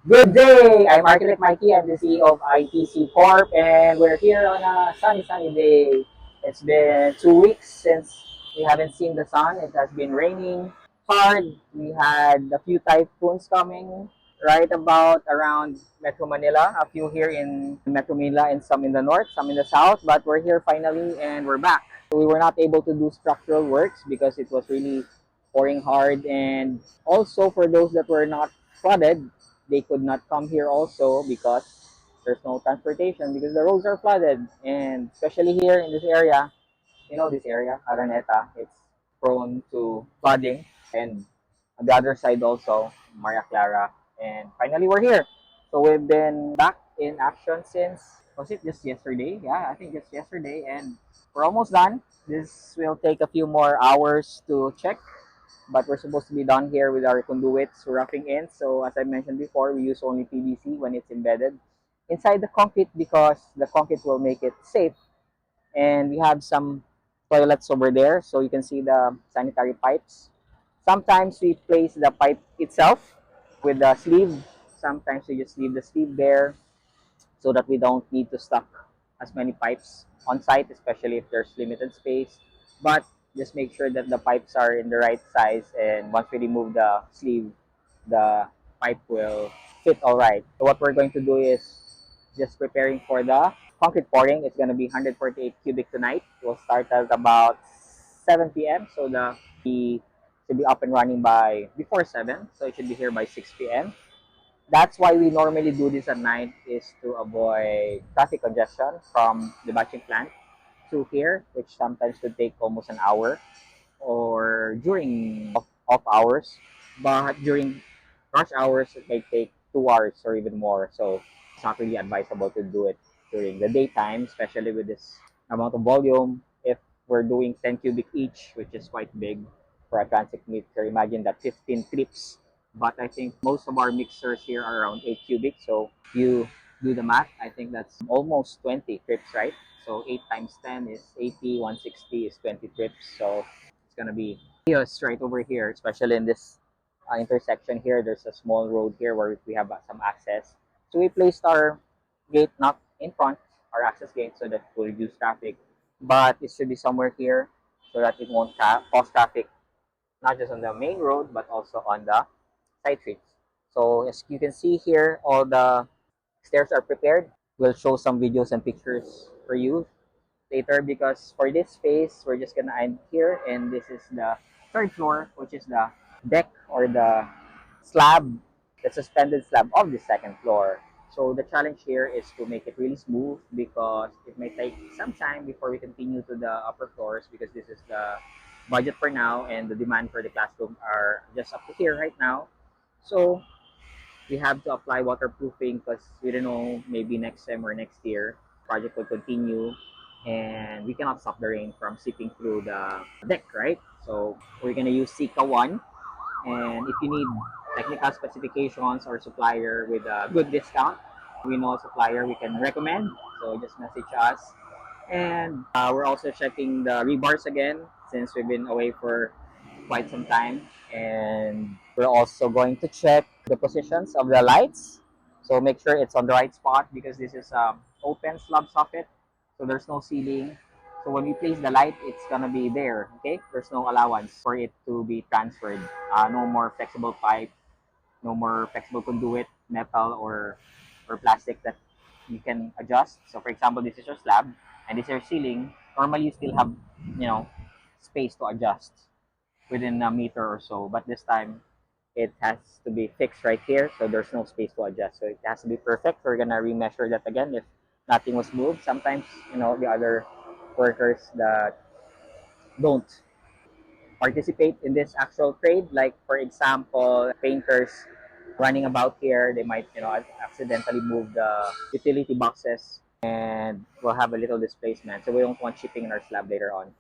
Good day! I'm Architect Mikey. I'm the CEO of ITC Corp. And we're here on a sunny day. It's been 2 weeks since we haven't seen the sun. It has been raining hard. We had a few typhoons coming right about around Metro Manila. A few here in Metro Manila and some in the north, some in the south. But we're here finally and we're back. We were not able to do structural works because it was really pouring hard. And also for those that were not flooded, they could not come here also because there's no transportation because the roads are flooded. And especially here in this area, this area, Araneta, it's prone to flooding. And on the other side also, Maria Clara. And finally, we're here. So we've been back in action since, was it just yesterday? Yeah, I think just yesterday. And we're almost done. This will take a few more hours to check, but we're supposed to be done here with our conduits roughing in. So as I mentioned before, we use only PVC when it's embedded inside the concrete because the concrete will make it safe. And we have some toilets over there, so you can see the sanitary pipes. Sometimes we place the pipe itself with the sleeve. Sometimes we just leave the sleeve there so that we don't need to stock as many pipes on site, especially if there's limited space. But just make sure that the pipes are in the right size, and once we remove the sleeve, the pipe will fit all right. So what we're going to do is just preparing for the concrete pouring. It's going to be 148 cubic tonight. We'll start at about 7 p.m. So the we should be up and running by before 7. So it should be here by 6 p.m. That's why we normally do this at night, is to avoid traffic congestion from the batching plant to here, which sometimes could take almost an hour, or during off hours. But during rush hours, it may take 2 hours or even more. So it's not really advisable to do it during the daytime, especially with this amount of volume. If we're doing 10 cubic each, which is quite big for a transit mixer, imagine that 15 trips. But I think most of our mixers here are around 8 cubic. So you do the math, I think that's almost 20 trips, right? So 8 times 10 is 80, 160 is 20 trips. So it's gonna be chaos right over here, especially in this intersection here. There's a small road here where we have some access. So we placed our gate not in front, our access gate, so that will reduce traffic. But it should be somewhere here so that it won't cause traffic, not just on the main road, but also on the side streets. So as you can see here, all the stairs are prepared. We'll show some videos and pictures for you later because for this phase, we're just gonna end here, and this is the third floor, which is the deck or the slab, the suspended slab of the second floor. So the challenge here is to make it really smooth because it may take some time before we continue to the upper floors because this is the budget for now and the demand for the classroom are just up to here right now. So we have to apply waterproofing because we don't know, maybe next sem or next year project will continue and we cannot stop the rain from seeping through the deck, right? So we're gonna use Sika 1, and if you need technical specifications or supplier with a good discount, we know a supplier we can recommend, so just message us. And we're also checking the rebars again since we've been away for quite some time. And we're also going to check the positions of the lights. So make sure it's on the right spot because this is open slab socket. So there's no ceiling. So when we place the light, it's gonna be there, okay? There's no allowance for it to be transferred. No more flexible pipe, no more flexible conduit, metal or plastic that you can adjust. So for example, this is your slab and this is your ceiling. Normally you still have, space to adjust within a meter or so, but this time it has to be fixed right here, so there's no space to adjust. So it has to be perfect. We're gonna remeasure that again if nothing was moved. Sometimes, the other workers that don't participate in this actual trade, like for example, painters running about here, they might, accidentally move the utility boxes and we'll have a little displacement. So we don't want chipping in our slab later on.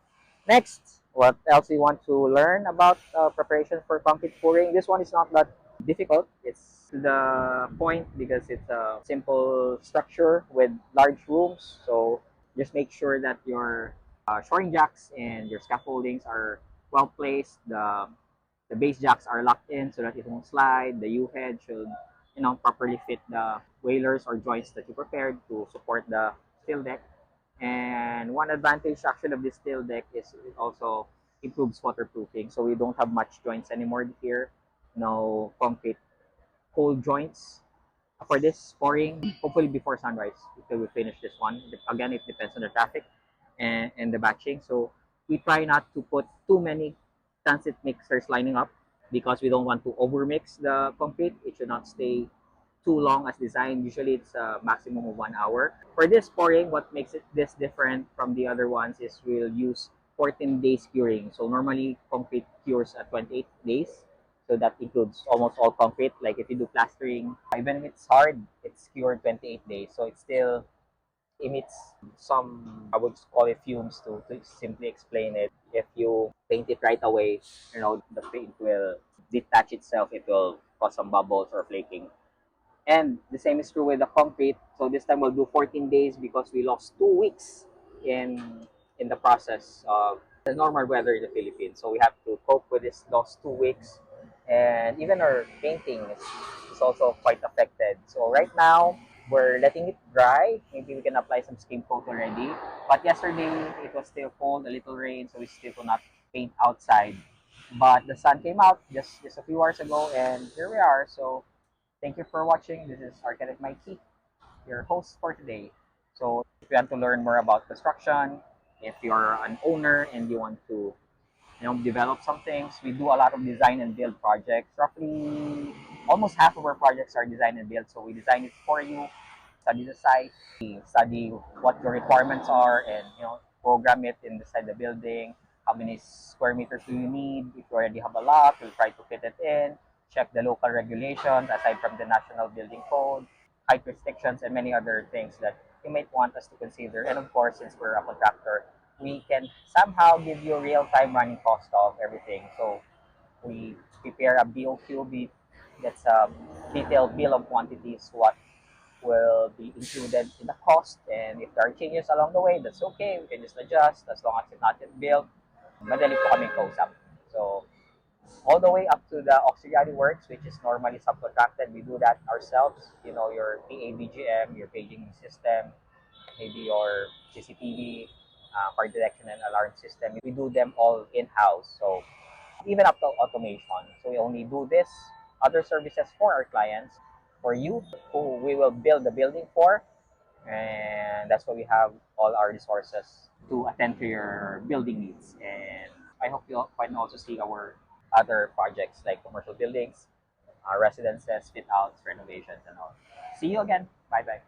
Next, what else we want to learn about preparation for concrete pouring? This one is not that difficult. It's to the point because it's a simple structure with large rooms. So just make sure that your shoring jacks and your scaffoldings are well placed. The base jacks are locked in so that it won't slide. The U head should, properly fit the whalers or joints that you prepared to support the steel deck. And one advantage actually of this steel deck is it also improves waterproofing. So we don't have much joints anymore here. No concrete cold joints for this pouring. Hopefully before sunrise, until we finish this one. Again, it depends on the traffic and the batching. So we try not to put too many transit mixers lining up because we don't want to overmix the concrete. It should not stay too long as designed. Usually it's a maximum of 1 hour. For this pouring, what makes it this different from the other ones is we'll use 14 days curing. So normally concrete cures at 28 days. So that includes almost all concrete. Like if you do plastering, even if it's hard, it's cured 28 days. So it still emits some, I would call it fumes to simply explain it. If you paint it right away, the paint will detach itself. It will cause some bubbles or flaking. And the same is true with the concrete. So this time we'll do 14 days because we lost 2 weeks in the process of the normal weather in the Philippines. So we have to cope with this lost 2 weeks. And even our painting is also quite affected. So right now, we're letting it dry. Maybe we can apply some skim coat already. But yesterday, it was still cold, a little rain, so we still could not paint outside. But the sun came out just a few hours ago, and here we are. So thank you for watching. This is Architect Mikey, your host for today. So if you want to learn more about construction, if you're an owner and you want to develop some things, we do a lot of design and build projects. Roughly almost half of our projects are design and build. So we design it for you, study the site, we study what your requirements are, and program it inside the building. How many square meters do you need? If you already have a lot, we'll try to fit it in. Check the local regulations aside from the National Building Code, height restrictions, and many other things that you might want us to consider. And of course, since we're a contractor, we can somehow give you real-time running cost of everything. So we prepare a BOQ, that's a detailed bill of quantities, what will be included in the cost. And if there are changes along the way, that's okay. We can just adjust as long as it's not yet built. Madali po kami kausap. So all the way up to the auxiliary works, which is normally subcontracted, we do that ourselves. Your PABGM, your paging system, maybe your CCTV, fire detection and alarm system. We do them all in-house. So even up to automation. So we only do this other services for our clients, for you, who we will build the building for. And that's why we have all our resources to attend to your building needs. And I hope you can also see our other projects like commercial buildings, residences, fit outs, renovations, and all. See you again. Bye bye.